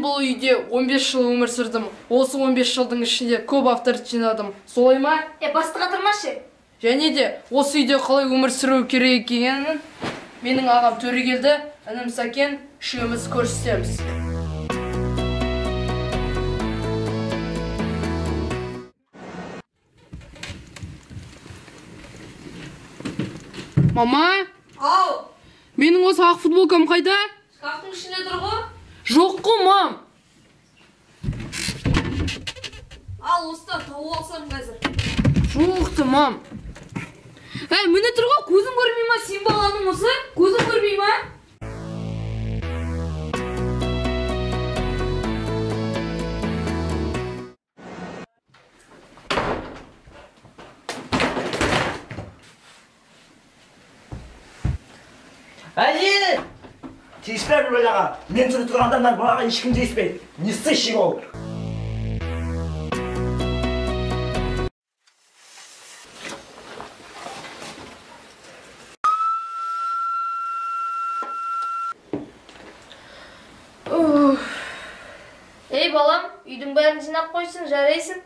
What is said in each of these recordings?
бұл үйде 15 жыл өмір сүрдім. Осы 15 жылдың ішінде көп авторитет жинадым. Солай ма? Бастыға тұрмашы. Және де осы үйде қалай өмір сүру керек екенін менің ағам Төрегелді, інім Сәкен үшеуміз көрсетеміз. Мама? Ау! Менің осы ақ футболкам қайда? Шкафтың ішінде тұр ғой? Жоқ қой, мам. Ал, осыдан тауып алсам қазір. Жоқты, мам. Міне тұр ғой, көзің көрмей ма? Сен баланың осы? Көзің көрмей ма? Әже! Тиіспер бөлаға. Мен тұры тұрған адамдар бұлаға ешкім тиіспейді. Несі шық ол? Ей балам, үйдің бәрін жинап қойсын, жарайсың.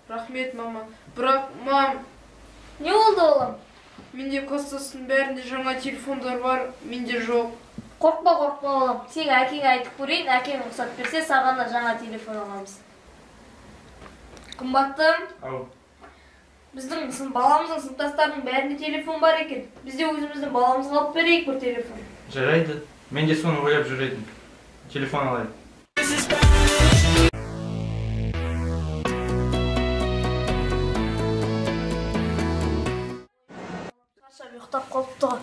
Рахмет, мама. Бірақ, мам, Не oldu oğlum? менде кассасының бәрінде жаңа телефондар бар, менде жоқ. Korkma oğlum. Sen әкеңе айтып көрейін, әкең рұқсат берсе, саған да жаңа телефон аламыз. Қымбаттым. Ау. Біздің баламыздың сыныптастарының бәрінде телефон бар екен. Бізде өзіміздің баламызға алып берейік бір телефон. Жарайды. Мен де соны ойлап жүр едім. Телефон алайын. Шаршап ұйықтап қалыпты.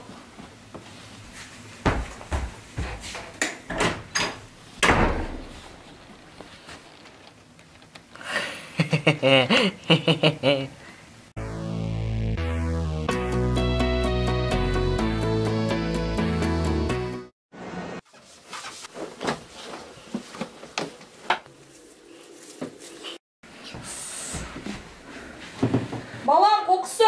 Балам, kokusu.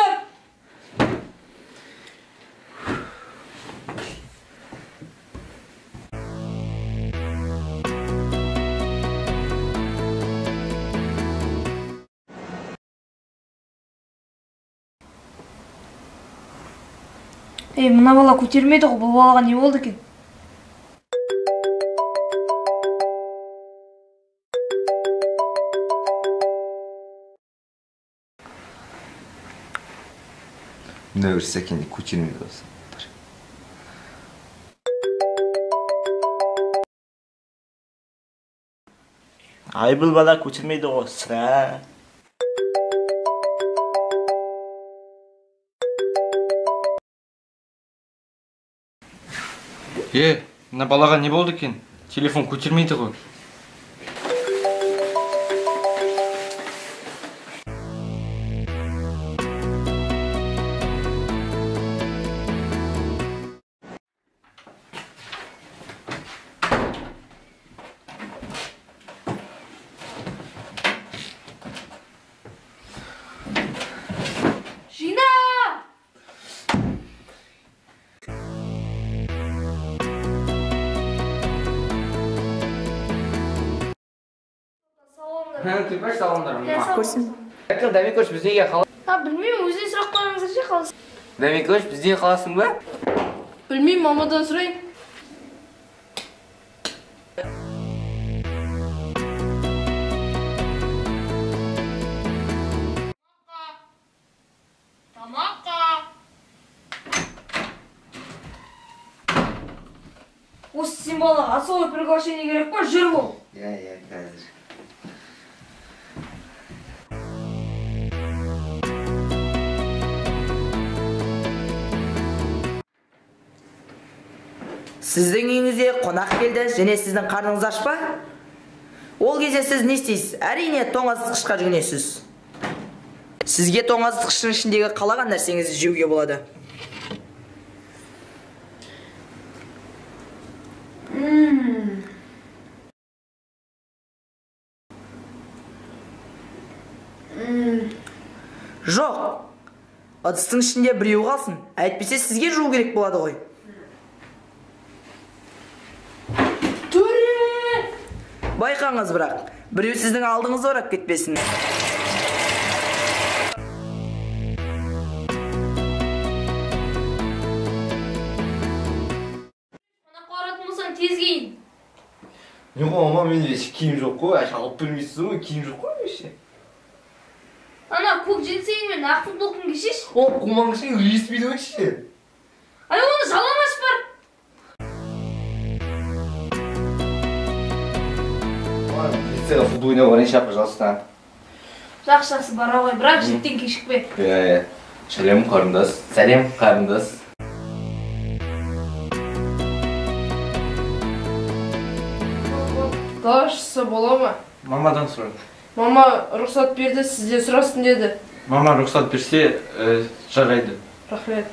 Мына бала көтермейді ғой, бұл балаға не болды екен? Ne örse kendi көтермейді olsun. Ай, бұл бала көтермейді ғой, сірә. Мына балаға не болды екен? Телефон көтермейді ғой. Жина! Тепеш салондар. Көрсін. Дәме көш біздеге қала. Білмеймін, өзіне сұрақ қойыңыздар ше қаласың. Дәме көш біздеге қаласың ба? Білмеймін, мамадан сұрайын. Тамаққа. Осы сен балаға особый приглашение керек па? Жүр бұл. Қазір. Сіздің үйіңізде қонақ келді, және сіздің қарныңыз аш па? Ол кезде сіз не істейсіз? Әрине тоңазытқышқа жүгінесіз. Сізге тоңазытқыштың ішіндегі қалаған нәрсеңізді жеуге болады. Жоқ. Ыдыстың ішінде біреу қалсын. Әйтпесе сізге жуу керек болады ғой. Байқаңыз бірақ, біреу сіздің алдыңызды орап кетпесін. Қонаққа баратын болсаң тез киін. Ама менде еш киім жоқ қой, алып бермейсіз ғой, киім жоқ қой еше. Ана көк жеңсең мен ақ футболканы кишеш. Қумаң кіші үйлеспейді ғой ше. Ай, оны жаламаш бар. Лицеға футбол ойнауға барайыншы, пожалуйста. Жақсы бара ғой, бірақ жеттен кешікпе. Сәлем қарындас. Сәлем қарындас. Дашысы бола ма? Мамадан сұрайын. Мама рұқсат берді, сізде сұрасын деді. Мама рұқсат берсе, жарайды. Рахмет.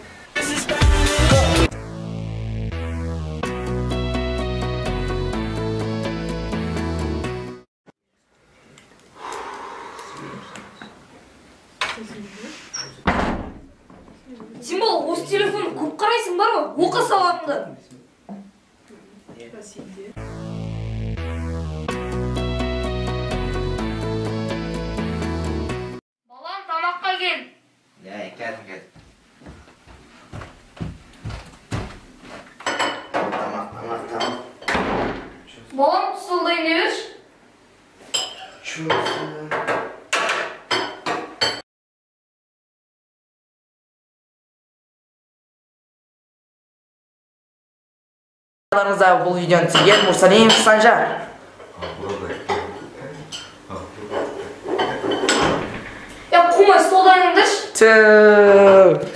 Сен бол, осы телефонды көп қарайсың бар ғой, оқы сауабыңды. Балам, тамаққа кел. Кәдім. Балам, тұсылдай не берші? Бұл видеоны түсірген Мұрсалиев Санжар. Қумай столдан еңдірші. Түу.